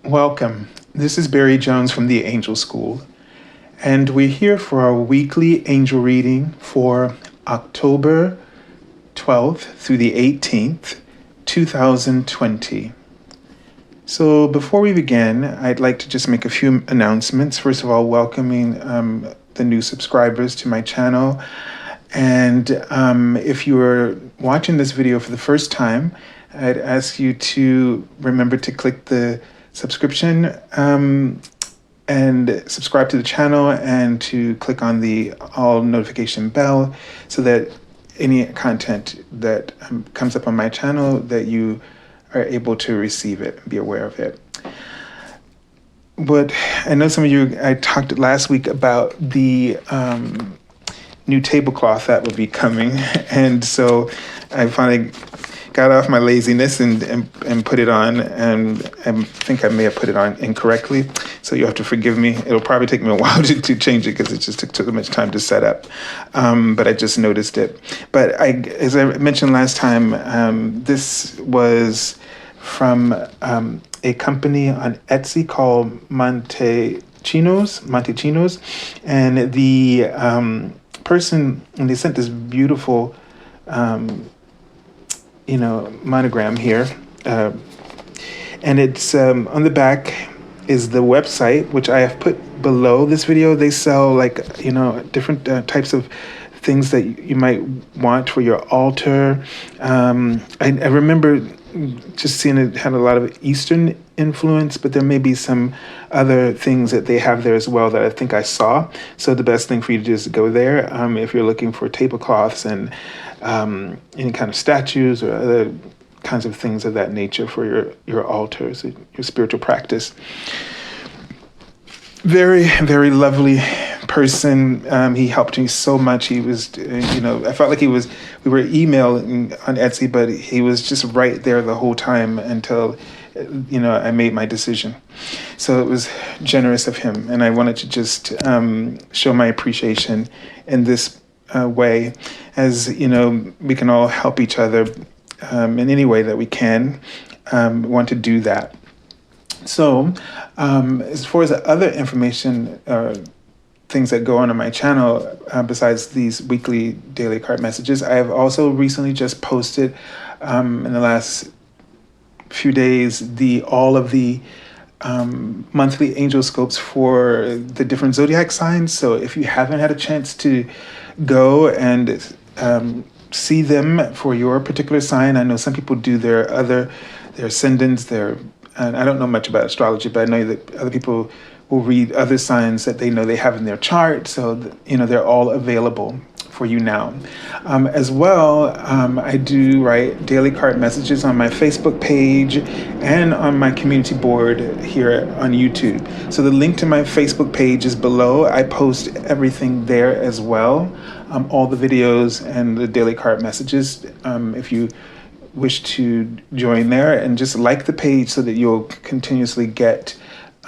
Welcome. This is Barry Jones from the Angel School, and we're here for our weekly angel reading for October 12th through the 18th, 2020. So before we begin, I'd like to just make a few announcements. First of all, welcoming the new subscribers to my channel. And if you are watching this video for the first time, I'd ask you to remember to click the subscription and subscribe to the channel, and to click on the all notification bell so that any content that comes up on my channel, that you are able to receive it and be aware of it. But I know some of you, I talked last week about the new tablecloth that would be coming, and so I finally got off my laziness and put it on, and I think I may have put it on incorrectly, so you have to forgive me. It'll probably take me a while to change it because it just took too much time to set up, but I just noticed it. But as I mentioned last time, this was from a company on Etsy called Montechinos, and the person, and they sent this beautiful monogram here, and it's on the back is the website, which I have put below this video. They sell different types of things that you might want for your altar. I remember just seeing it had a lot of Eastern influence, but there may be some other things that they have there as well that I think I saw. So the best thing for you to do is to go there if you're looking for tablecloths and any kind of statues or other kinds of things of that nature for your altars, your spiritual practice. Very, very lovely person. He helped me so much. He was, I felt like we were emailing on Etsy, but he was just right there the whole time until, I made my decision. So it was generous of him. And I wanted to just show my appreciation in this way, as, we can all help each other in any way that we can. Want to do that. So, as far as the other information, things that go on my channel, besides these weekly daily card messages, I have also recently just posted in the last few days all of the monthly angel scopes for the different zodiac signs. So if you haven't had a chance to go and see them for your particular sign, I know some people do their ascendants, and I don't know much about astrology, but I know that other people will read other signs that they know they have in their chart. So, they're all available for you now. As well, I do write daily card messages on my Facebook page and on my community board here on YouTube. So the link to my Facebook page is below. I post everything there as well, all the videos and the daily card messages. If you wish to join there, and just like the page so that you'll continuously get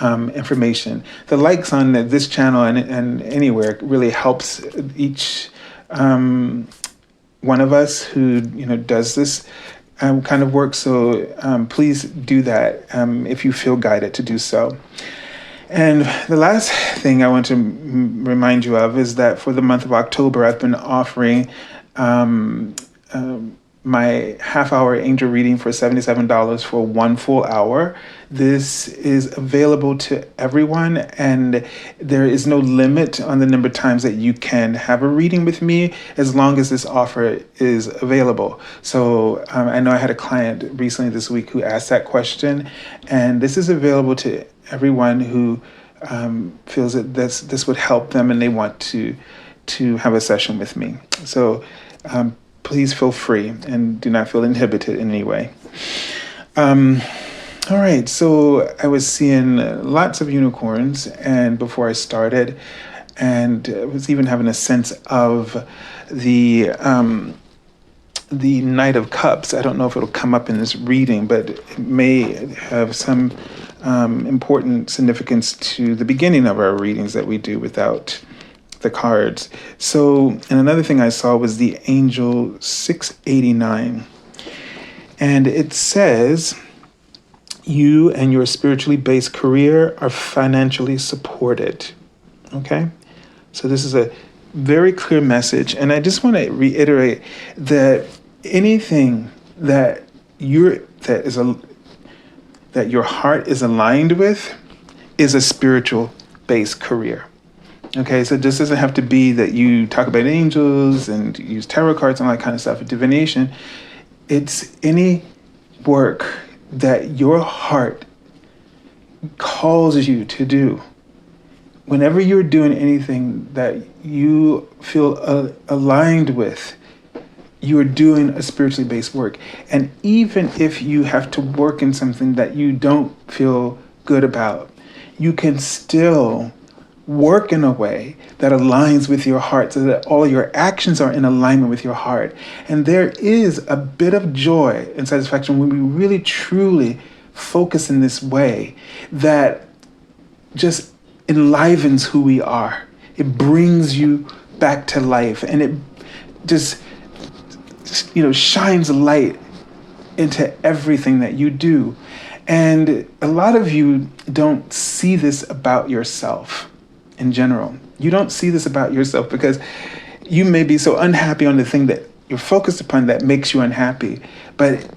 information. The likes on this channel and anywhere really helps each one of us who does this kind of work. So please do that if you feel guided to do so. And the last thing I want to remind you of is that for the month of October, I've been offering my half-hour angel reading for $77 for 1 full hour. This is available to everyone, and there is no limit on the number of times that you can have a reading with me, as long as this offer is available. So I know I had a client recently this week who asked that question, and this is available to everyone who feels that this would help them and they want to have a session with me. So please feel free and do not feel inhibited in any way. All right, so I was seeing lots of unicorns, and before I started, and I was even having a sense of the Knight of Cups. I don't know if it'll come up in this reading, but it may have some important significance to the beginning of our readings that we do without the cards. So, and another thing I saw was the angel 689. And it says, you and your spiritually based career are financially supported. Okay? So this is a very clear message. And I just want to reiterate that anything that that your heart is aligned with is a spiritual based career. Okay, so this doesn't have to be that you talk about angels and use tarot cards and all that kind of stuff, divination. It's any work that your heart calls you to do. Whenever you're doing anything that you feel aligned with, you're doing a spiritually based work. And even if you have to work in something that you don't feel good about, you can still work in a way that aligns with your heart so that all your actions are in alignment with your heart. And there is a bit of joy and satisfaction when we really truly focus in this way that just enlivens who we are. It brings you back to life, and it just shines light into everything that you do. And a lot of you don't see this about yourself in general. You don't see this about yourself because you may be so unhappy on the thing that you're focused upon that makes you unhappy. But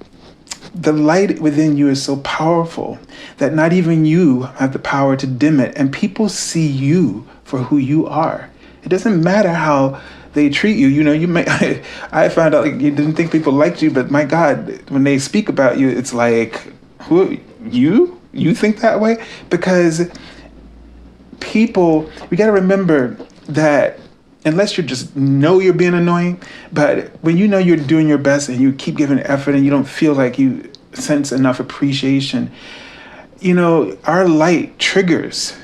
the light within you is so powerful that not even you have the power to dim it. And people see you for who you are. It doesn't matter how they treat you. You may. I found out you didn't think people liked you, but my God, when they speak about you, it's like, who you? You think that way? Because people, we got to remember that unless you just know you're being annoying, but when you know you're doing your best and you keep giving effort and you don't feel like you sense enough appreciation, our light triggers.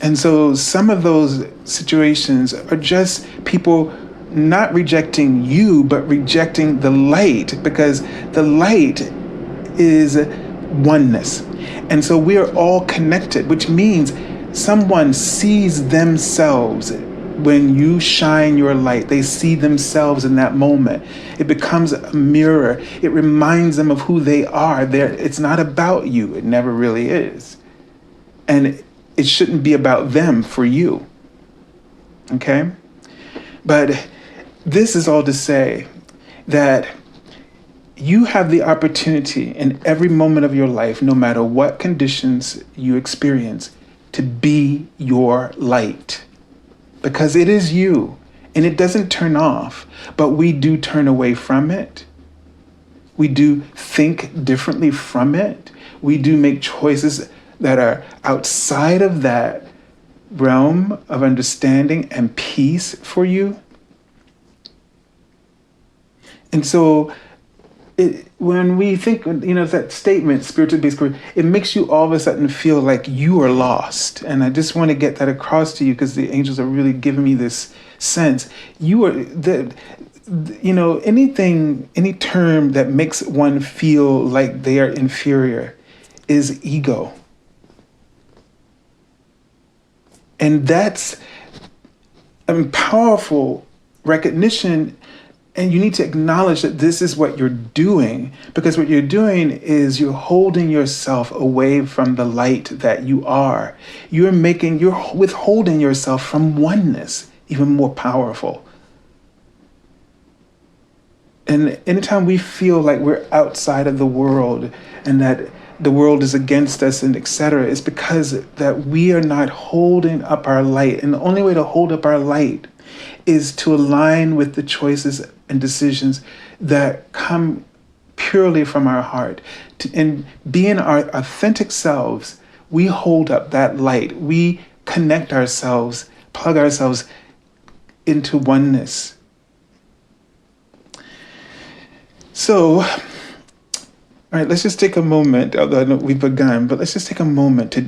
And so some of those situations are just people not rejecting you, but rejecting the light, because the light is oneness. And so we are all connected, which means someone sees themselves when you shine your light. They see themselves in that moment. It becomes a mirror. It reminds them of who they are. It's not about you. It never really is. And it shouldn't be about them for you. Okay? But this is all to say that you have the opportunity in every moment of your life, no matter what conditions you experience, to be your light. Because it is you, and it doesn't turn off, but we do turn away from it. We do think differently from it. We do make choices that are outside of that realm of understanding and peace for you. And so when we think, that statement, spiritually based career, it makes you all of a sudden feel like you are lost. And I just want to get that across to you because the angels are really giving me this sense. You are any term that makes one feel like they are inferior is ego. And that's a powerful recognition. And you need to acknowledge that this is what you're doing, because what you're doing is you're holding yourself away from the light that you are. You're withholding yourself from oneness, even more powerful. And anytime we feel like we're outside of the world and that the world is against us and etc., it's because that we are not holding up our light. And the only way to hold up our light is to align with the choices and decisions that come purely from our heart. And being our authentic selves, we hold up that light. We connect ourselves, plug ourselves into oneness. So, all right, let's just take a moment, although I know we've begun, but let's just take a moment to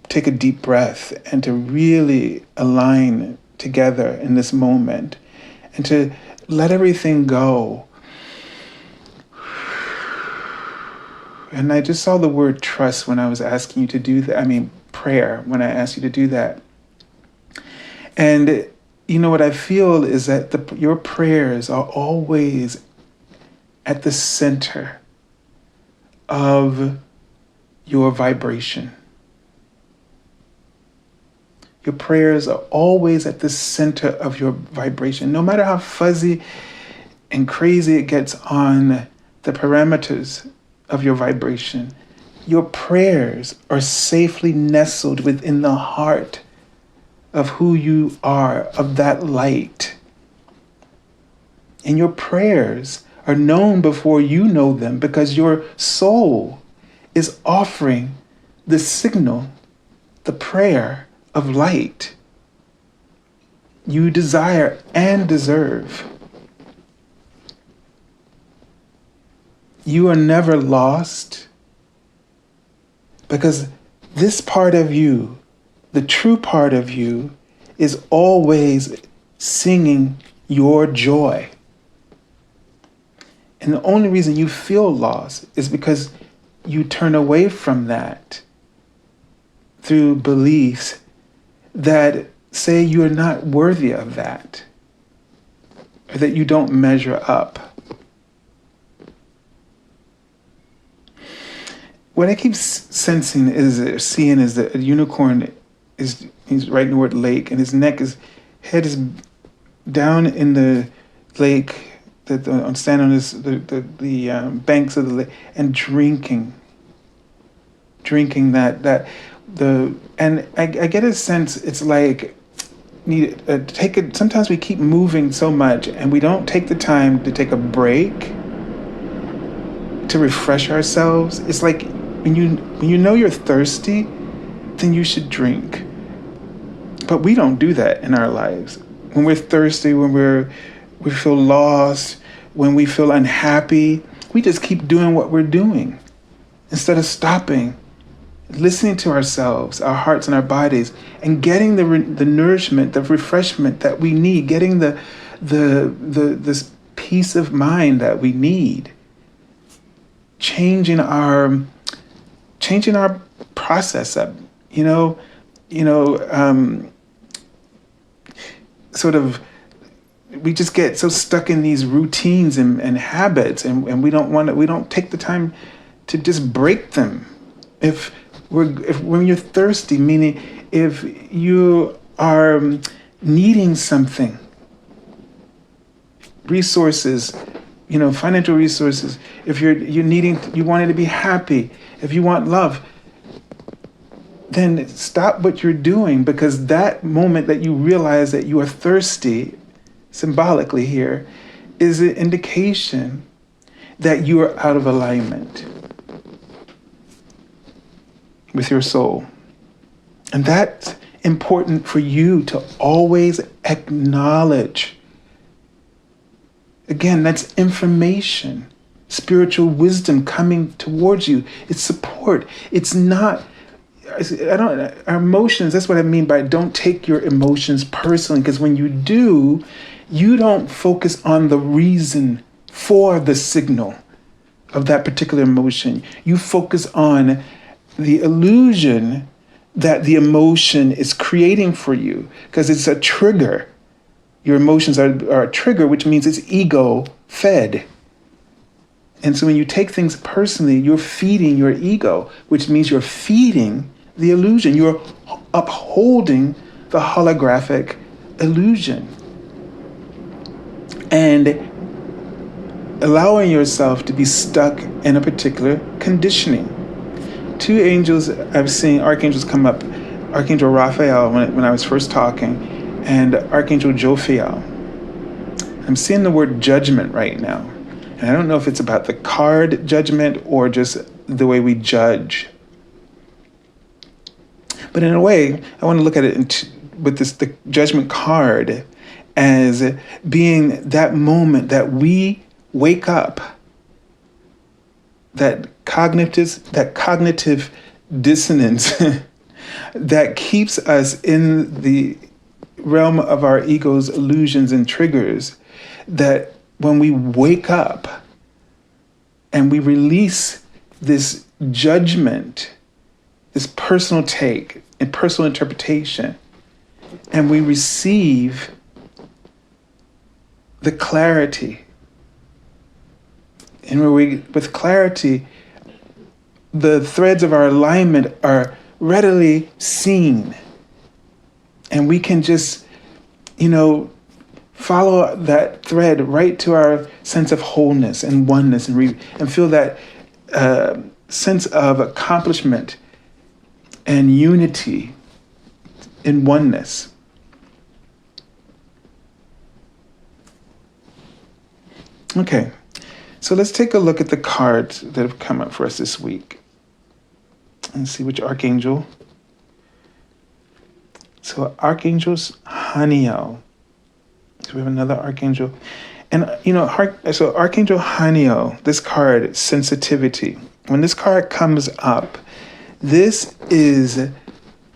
take a deep breath and to really align together in this moment and to let everything go. And I just saw the word trust when I was asking you to do that. Prayer, when I asked you to do that. And what I feel is that your prayers are always at the center of your vibration. Your prayers are always at the center of your vibration. No matter how fuzzy and crazy it gets on the parameters of your vibration, your prayers are safely nestled within the heart of who you are, of that light. And your prayers are known before you know them because your soul is offering the signal, the prayer of light you desire and deserve. You are never lost because this part of you, the true part of you, is always singing your joy. And the only reason you feel lost is because you turn away from that through beliefs that say you're not worthy of that, or that you don't measure up. What I keep seeing is that a unicorn he's right in the word lake, and his head is down in the lake, I'm standing on the banks of the lake and drinking and I get a sense it's like sometimes we keep moving so much and we don't take the time to take a break to refresh ourselves. It's like when you know you're thirsty, then you should drink. But we don't do that in our lives. When we're thirsty, when we feel lost, when we feel unhappy, we just keep doing what we're doing instead of stopping, listening to ourselves, our hearts and our bodies, and getting the nourishment, the refreshment that we need, getting this peace of mind that we need, changing our process up, sort of. We just get so stuck in these routines and habits, and we don't take the time to just break them. If when you're thirsty, meaning if you are needing something, resources, financial resources, if you wanted to be happy, if you want love, then stop what you're doing, because that moment that you realize that you are thirsty, symbolically here, is an indication that you are out of alignment with your soul. And that's important for you to always acknowledge. Again, that's information, spiritual wisdom coming towards you. It's support. It's not, our emotions, that's what I mean by don't take your emotions personally, because when you do, you don't focus on the reason for the signal of that particular emotion. You focus on the illusion that the emotion is creating for you, because it's a trigger. Your emotions are a trigger, which means it's ego fed. And so when you take things personally, you're feeding your ego, which means you're feeding the illusion. You're upholding the holographic illusion and allowing yourself to be stuck in a particular conditioning. Two angels, I've seen archangels come up, Archangel Raphael when I was first talking, and Archangel Jophiel. I'm seeing the word judgment right now. And I don't know if it's about the card judgment or just the way we judge. But in a way, I want to look at it with the judgment card as being that moment that we wake up, that cognitive dissonance that keeps us in the realm of our ego's illusions and triggers, that when we wake up and we release this judgment, this personal take and personal interpretation, and we receive the clarity, and with clarity, the threads of our alignment are readily seen. And we can just, follow that thread right to our sense of wholeness and oneness and feel that sense of accomplishment and unity in oneness. Okay, so let's take a look at the cards that have come up for us this week and see which archangel. So Archangel's Haniel. So we have another archangel. And, so Archangel Haniel, this card, sensitivity. When this card comes up, this is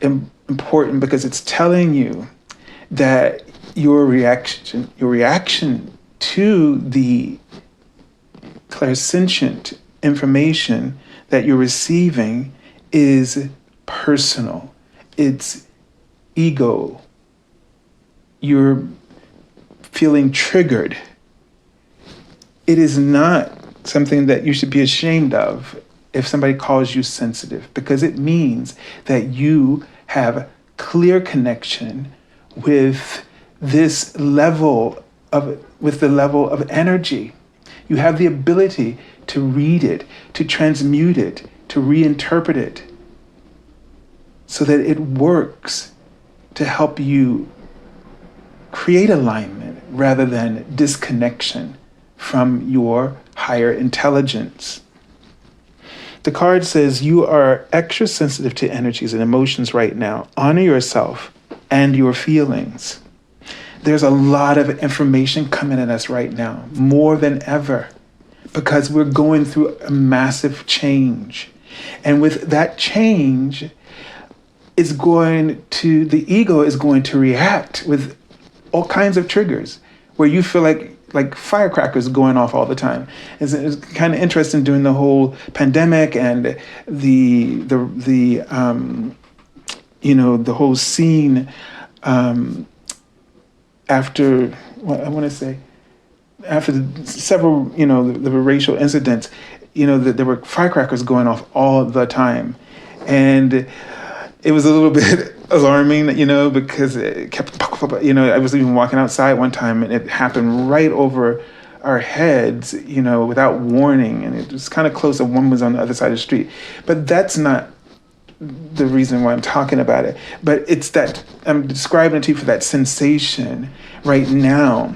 important because it's telling you that your reaction to the clairsentient information that you're receiving is personal. It's ego. You're feeling triggered. It is not something that you should be ashamed of if somebody calls you sensitive, because it means that you have clear connection with this level with the level of energy. You have the ability to read it, to transmute it, to reinterpret it so that it works to help you create alignment rather than disconnection from your higher intelligence. The card says you are extra sensitive to energies and emotions right now. Honor yourself and your feelings. There's a lot of information coming at us right now, more than ever, because we're going through a massive change. And with that change, the ego is going to react with all kinds of triggers where you feel like firecrackers going off all the time. It's kind of interesting during the whole pandemic and the whole scene after several the racial incidents, that there were firecrackers going off all the time, and it was a little bit alarming, because it kept, I was even walking outside one time and it happened right over our heads, without warning. And it was kind of close. A woman was on the other side of the street. But that's not the reason why I'm talking about it. But it's that I'm describing it to you for that sensation right now.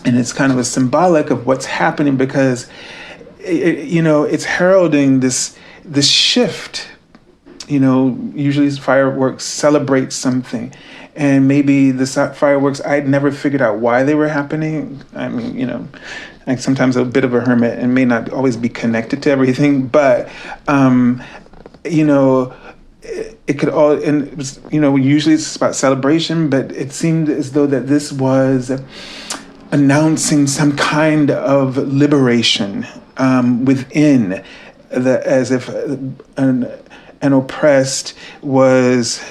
And it's kind of a symbolic of what's happening because, it's heralding this shift. Usually fireworks celebrate something. And maybe the fireworks, I'd never figured out why they were happening. I mean, I'm sometimes a bit of a hermit and may not always be connected to everything. But, it could all, and it was, usually it's about celebration, but it seemed as though that this was announcing some kind of liberation within, as if an oppressed was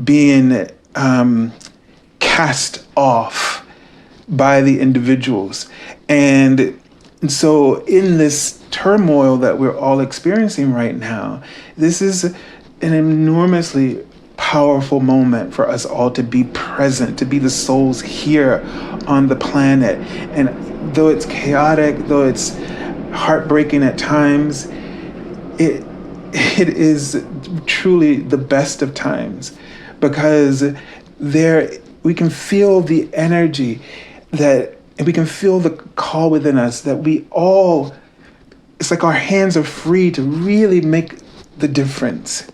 being cast off by the individuals. And so in this turmoil that we're all experiencing right now, this is an enormously powerful moment for us all to be present, to be the souls here on the planet. And though it's chaotic, though it's heartbreaking at times, it is truly the best of times, because we can feel the energy and we can feel the call within us that we all, it's like our hands are free to really make the difference.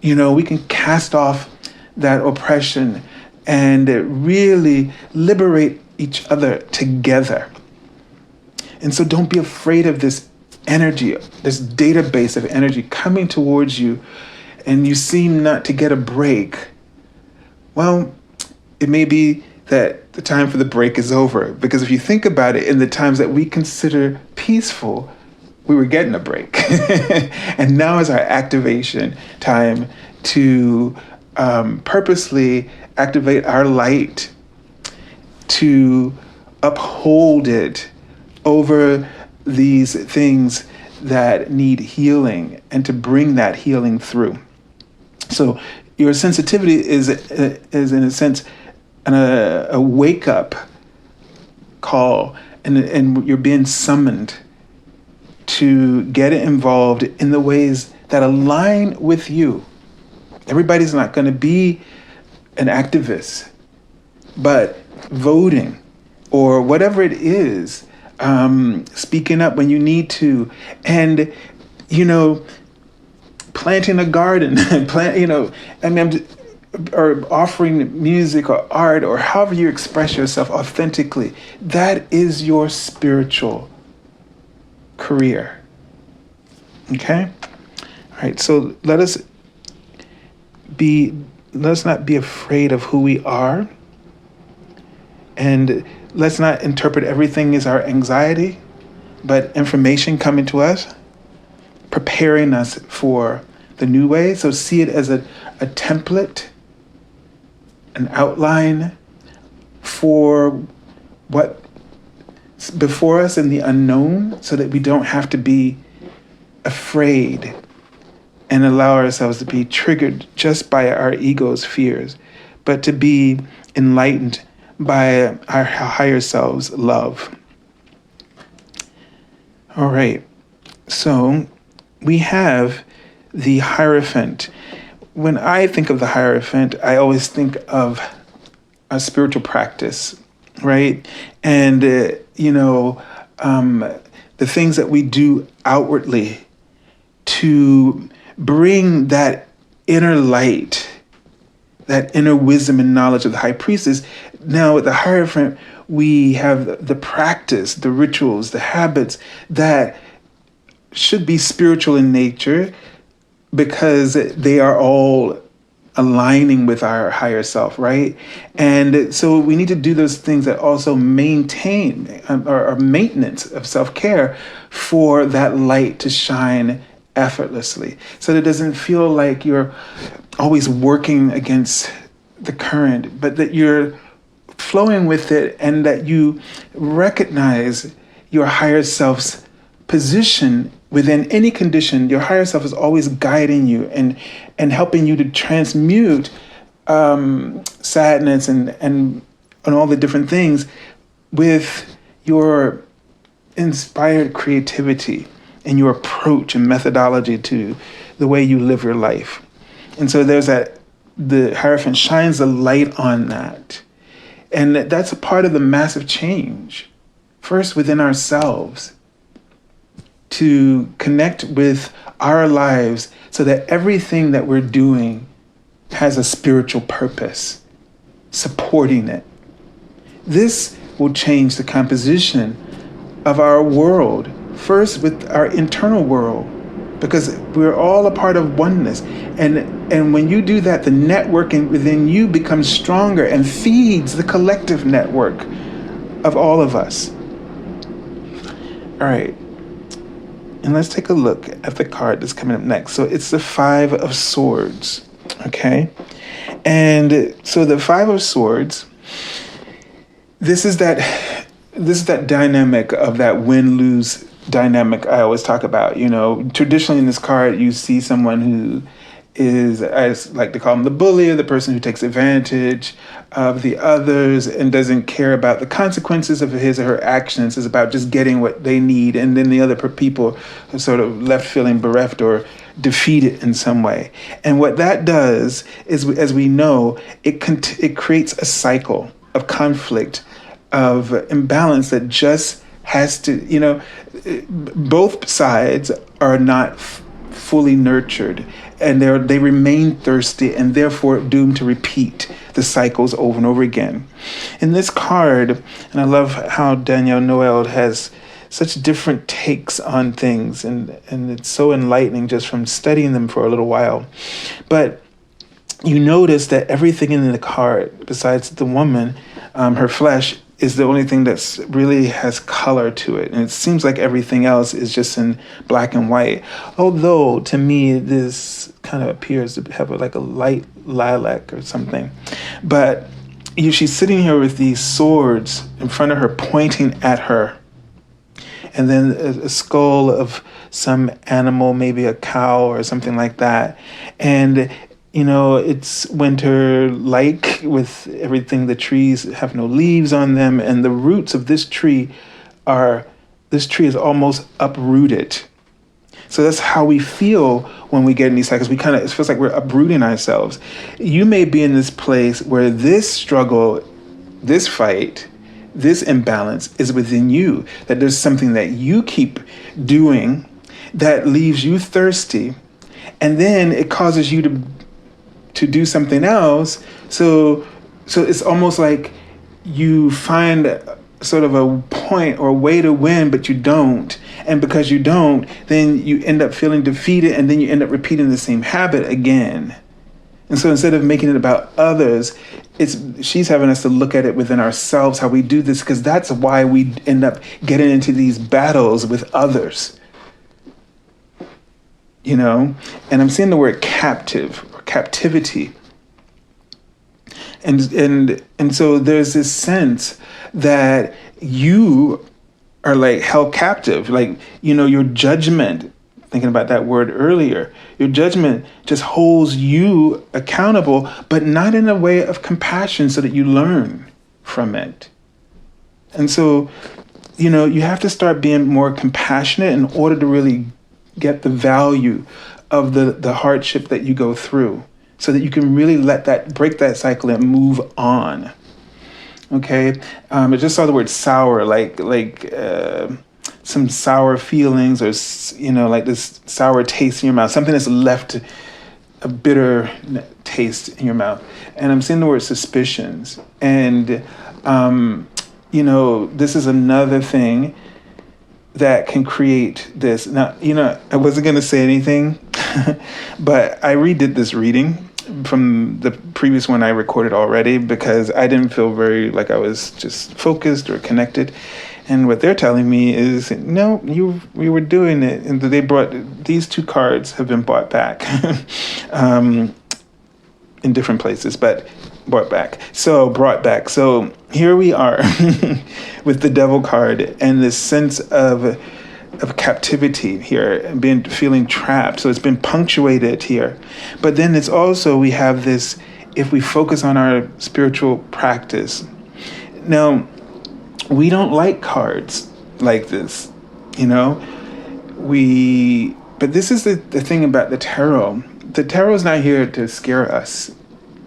We can cast off that oppression and really liberate each other together. And so don't be afraid of this energy, this database of energy coming towards you, and you seem not to get a break. Well, it may be that the time for the break is over, because if you think about it, in the times that we consider peaceful, we were getting a break. And now is our activation time to purposely activate our light, to uphold it over these things that need healing and to bring that healing through. So your sensitivity is in a sense a wake up call, and you're being summoned to get involved in the ways that align with you. Everybody's not going to be an activist, but voting or whatever it is, speaking up when you need to, and planting a garden, or offering music or art or however you express yourself authentically. That is your spiritual career. Okay? All right, so let's not be afraid of who we are, and let's not interpret everything as our anxiety, but information coming to us, preparing us for the new way. So see it as a template, an outline for what's before us in the unknown, so that we don't have to be afraid and allow ourselves to be triggered just by our ego's fears, but to be enlightened by our higher self's love. All right, so we have the Hierophant. When I think of the Hierophant, I always think of a spiritual practice, right? And, the things that we do outwardly to bring that inner light, that inner wisdom and knowledge of the high priestess. Now with the Hierophant, we have the practice, the rituals, the habits that should be spiritual in nature, because they are all aligning with our higher self, right? And so we need to do those things that also maintain or maintenance of self-care for that light to shine effortlessly, so that it doesn't feel like you're always working against the current, but that you're flowing with it, and that you recognize your higher self's position within any condition. Your higher self is always guiding you and helping you to transmute sadness and all the different things with your inspired creativity and your approach and methodology to the way you live your life. And so the Hierophant shines a light on that. And that's a part of the massive change, first within ourselves, to connect with our lives so that everything that we're doing has a spiritual purpose supporting it. This will change the composition of our world, first with our internal world, because we're all a part of oneness. And when you do that, the networking within you becomes stronger and feeds the collective network of all of us. All right. And let's take a look at the card that's coming up next. So it's the Five of Swords, okay? And so the Five of Swords, this is that dynamic of that win-lose dynamic I always talk about. Traditionally in this card, you see someone who is, I like to call him the bully, or the person who takes advantage of the others and doesn't care about the consequences of his or her actions. It's about just getting what they need, and then the other people are sort of left feeling bereft or defeated in some way. And what that does is, as we know, it creates a cycle of conflict, of imbalance that just has to, both sides are not fully nurtured, and they remain thirsty, and therefore doomed to repeat the cycles over and over again. In this card, and I love how Danielle Noel has such different takes on things, and it's so enlightening just from studying them for a little while. But you notice that everything in the card, besides the woman, her flesh, is the only thing that's really has color to it. And it seems like everything else is just in black and white. Although, to me, this kind of appears to have like a light lilac or something. But she's sitting here with these swords in front of her, pointing at her. And then a skull of some animal, maybe a cow or something like that. And it's winter like with everything. The trees have no leaves on them, and the roots of this tree is almost uprooted. So that's how we feel when we get in these cycles. It feels like we're uprooting ourselves. You may be in this place where this struggle, this fight, this imbalance is within you, that there's something that you keep doing that leaves you thirsty, and then it causes you to do something else. So it's almost like you find sort of a point or a way to win, but you don't. And because you don't, then you end up feeling defeated, and then you end up repeating the same habit again. And so instead of making it about others, she's having us to look at it within ourselves, how we do this, because that's why we end up getting into these battles with others. And I'm seeing the word captive or captivity. And so there's this sense that you are like held captive, like, your judgment, thinking about that word earlier, your judgment just holds you accountable, but not in a way of compassion so that you learn from it. And so, you have to start being more compassionate in order to really get the value of the hardship that you go through, so that you can really break that cycle and move on. Okay, I just saw the word sour, like some sour feelings, or like this sour taste in your mouth, something that's left a bitter taste in your mouth. And I'm seeing the word suspicions, and this is another thing that can create this. Now, I wasn't going to say anything, but I redid this reading from the previous one I recorded already, because I didn't feel very like I was just focused or connected. And what they're telling me is, no, we were doing it. And they brought, these 2 cards have been bought back in different places, but brought back. So here we are with the Devil card and this sense of captivity here, and feeling trapped. So it's been punctuated here. But then it's also, we have this, if we focus on our spiritual practice. Now, we don't like cards like this, but this is the thing about the tarot. The tarot is not here to scare us.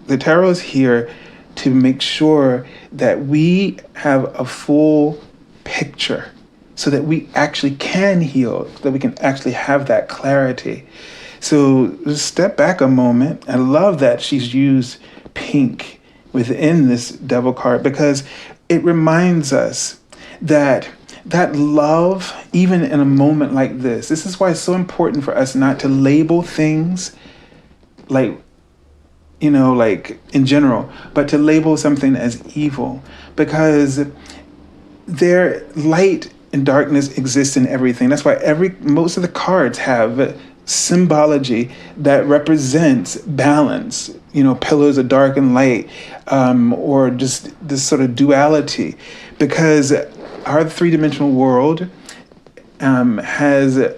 The tarot is here to make sure that we have a full picture, so that we actually can heal, that we can actually have that clarity. So just step back a moment. I love that she's used pink within this Devil card, because it reminds us that love, even in a moment like this is why it's so important for us not to label things like in general, but to label something as evil, because their light and darkness exists in everything. That's why most of the cards have symbology that represents balance, pillars of dark and light, or just this sort of duality, because our 3-dimensional world has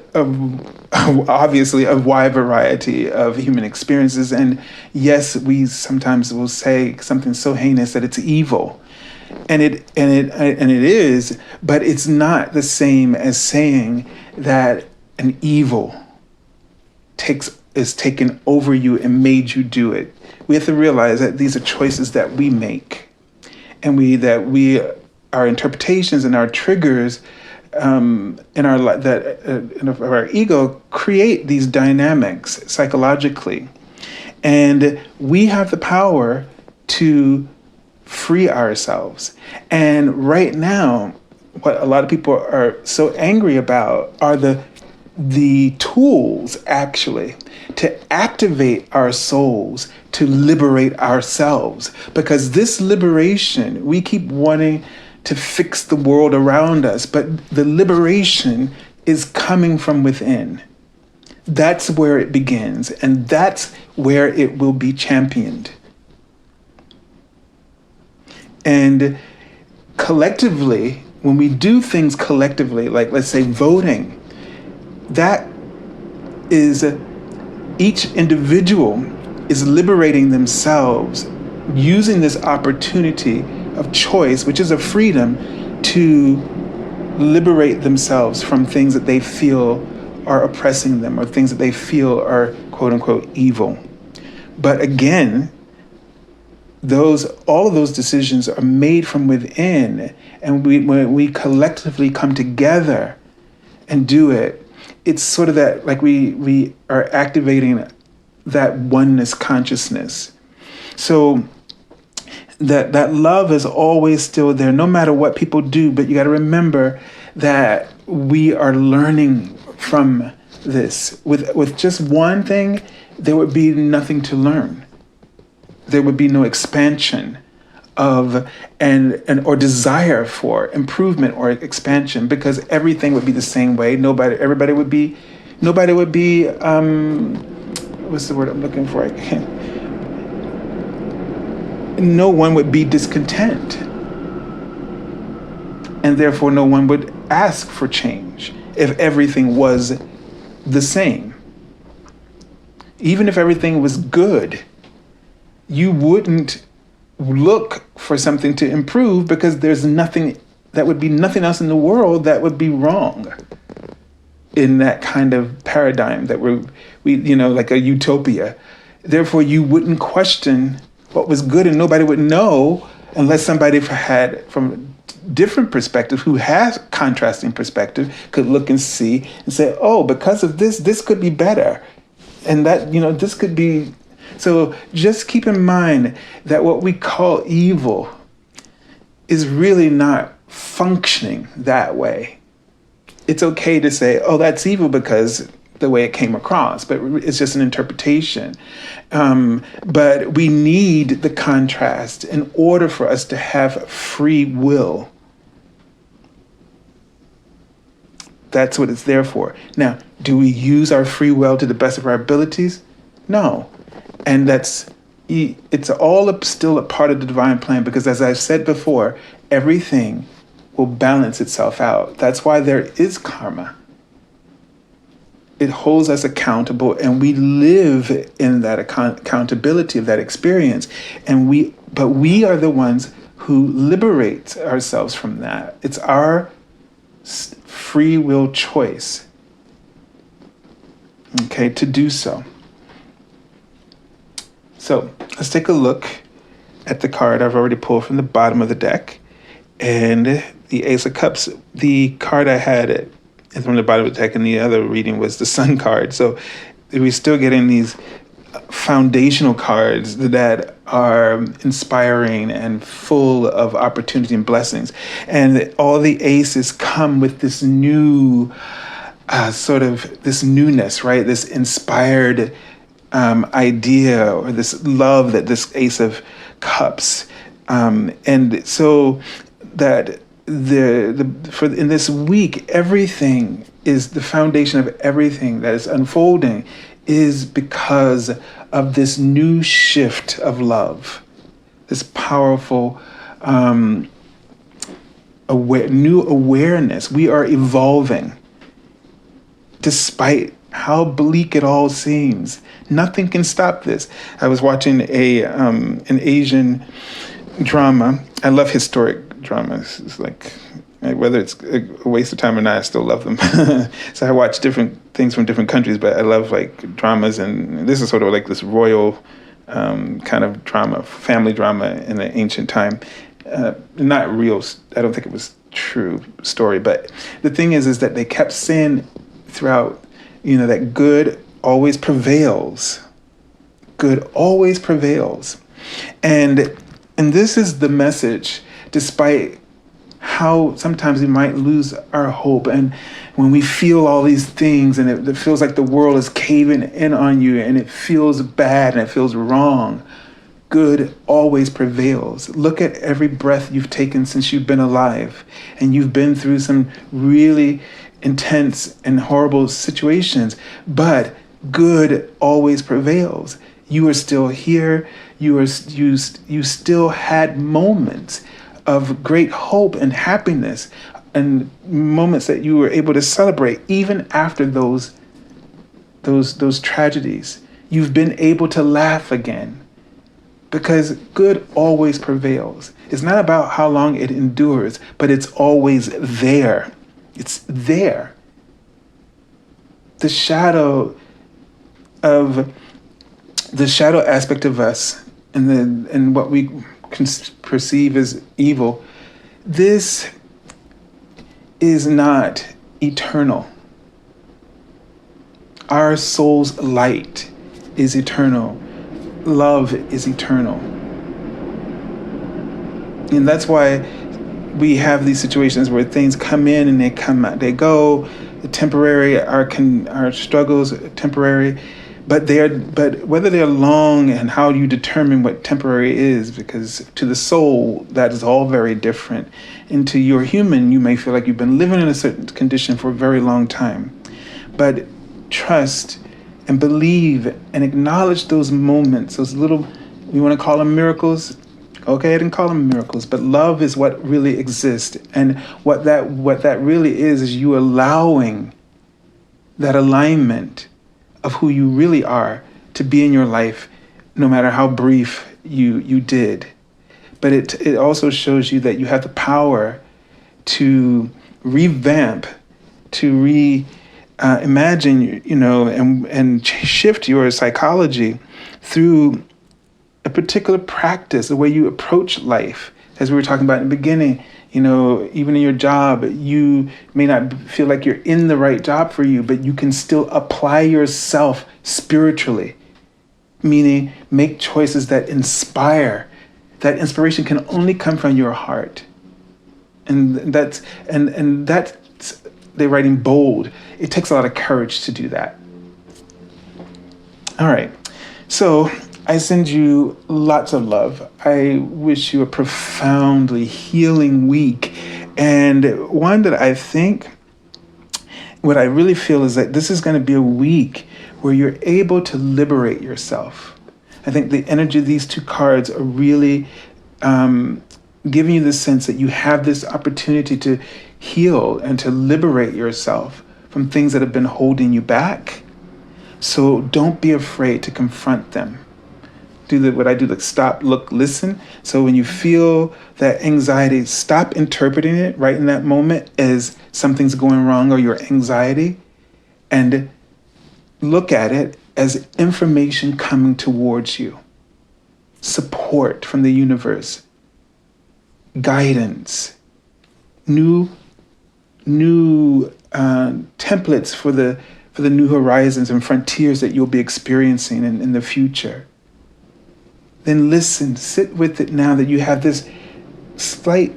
obviously a wide variety of human experiences. And yes, we sometimes will say something so heinous that it's evil. And it is, but it's not the same as saying that an evil is taken over you and made you do it. We have to realize that these are choices that we make, and our interpretations and our triggers in our ego create these dynamics psychologically, and we have the power to free ourselves. And right now, what a lot of people are so angry about are the tools actually to activate our souls, to liberate ourselves. Because this liberation, we keep wanting to fix the world around us, but the liberation is coming from within. That's where it begins, and that's where it will be championed. And collectively, when we do things collectively, like let's say voting, that is each individual is liberating themselves using this opportunity of choice, which is a freedom to liberate themselves from things that they feel are oppressing them or things that they feel are quote unquote evil. But again, all of those decisions are made from within, and when we collectively come together and do it, it's sort of that, like we are activating that oneness consciousness. So that love is always still there, no matter what people do. But you got to remember that we are learning from this. With just one thing, there would be nothing to learn. There would be no expansion of or desire for improvement or expansion, because everything would be the same way. Nobody would be what's the word I'm looking for? No one would be discontent. And therefore no one would ask for change if everything was the same. Even if everything was good, you wouldn't look for something to improve, because there would be nothing else in the world that would be wrong in that kind of paradigm that we like a utopia. Therefore, you wouldn't question what was good, and nobody would know unless somebody had from a different perspective, who has contrasting perspective, could look and see and say, oh, because of this could be better. And that, this could be. So just keep in mind that what we call evil is really not functioning that way. It's okay to say, oh, that's evil because the way it came across, but it's just an interpretation. But we need the contrast in order for us to have free will. That's what it's there for. Now, do we use our free will to the best of our abilities? No. And it's all still a part of the divine plan, because as I've said before, everything will balance itself out. That's why there is karma. It holds us accountable, and we live in that accountability of that experience. But we are the ones who liberate ourselves from that. It's our free will choice, okay, to do so. So let's take a look at the card I've already pulled from the bottom of the deck. And the Ace of Cups, the card I had from the bottom of the deck, and the other reading was the Sun card. So we're still getting these foundational cards that are inspiring and full of opportunity and blessings. And all the aces come with this new this newness, right? This inspired idea, or this love that this Ace of Cups, and so that in this week, everything is the foundation of everything that is unfolding is because of this new shift of love, this powerful new awareness. We are evolving despite how bleak it all seems. Nothing can stop this. I was watching an Asian drama. I love historic dramas. It's like, whether it's a waste of time or not, I still love them. So I watch different things from different countries, but I love like dramas, and this is sort of like this royal kind of drama, family drama in the ancient time. Not real, I don't think it was true story, but the thing is that they kept saying throughout, that good always prevails. Good always prevails. And this is the message, despite how sometimes we might lose our hope, and when we feel all these things and it feels like the world is caving in on you and it feels bad and it feels wrong, good always prevails. Look at every breath you've taken since you've been alive, and you've been through some really intense and horrible situations, but good always prevails. You are still here. You still had moments of great hope and happiness, and moments that you were able to celebrate even after those tragedies. You've been able to laugh again because good always prevails. It's not about how long it endures, but it's always there. It's there. The shadow aspect of us and what we can perceive as evil, this is not eternal. Our soul's light is eternal. Love is eternal. And that's why we have these situations where things come in and they come out, they go, temporary, our struggles are temporary, but whether they're long and how you determine what temporary is, because to the soul, that is all very different. And to your human, you may feel like you've been living in a certain condition for a very long time. But trust and believe and acknowledge those moments, those little, you want to call them miracles? Go ahead and call them miracles, but love is what really exists. And what that really is you allowing that alignment of who you really are to be in your life, no matter how brief you did. But it also shows you that you have the power to revamp, to imagine, and shift your psychology through a particular practice, the way you approach life. As we were talking about in the beginning, even in your job, you may not feel like you're in the right job for you, but you can still apply yourself spiritually, meaning make choices that inspire. That inspiration can only come from your heart. And that's they write in bold. It takes a lot of courage to do that. All right. So I send you lots of love. I wish you a profoundly healing week. And one that what I really feel is that this is going to be a week where you're able to liberate yourself. I think the energy of these two cards are really giving you the sense that you have this opportunity to heal and to liberate yourself from things that have been holding you back. So don't be afraid to confront them. Do what I do, like stop, look, listen. So when you feel that anxiety, stop interpreting it right in that moment as something's going wrong or your anxiety, and look at it as information coming towards you. Support from the universe, guidance, new templates for the new horizons and frontiers that you'll be experiencing in the future. Then listen, sit with it now that you have this slightly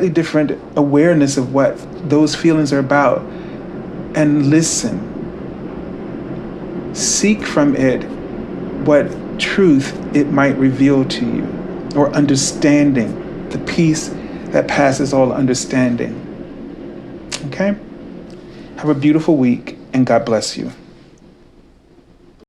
different awareness of what those feelings are about, and listen. Seek from it what truth it might reveal to you, or understanding, the peace that passes all understanding. Okay? Have a beautiful week, and God bless you.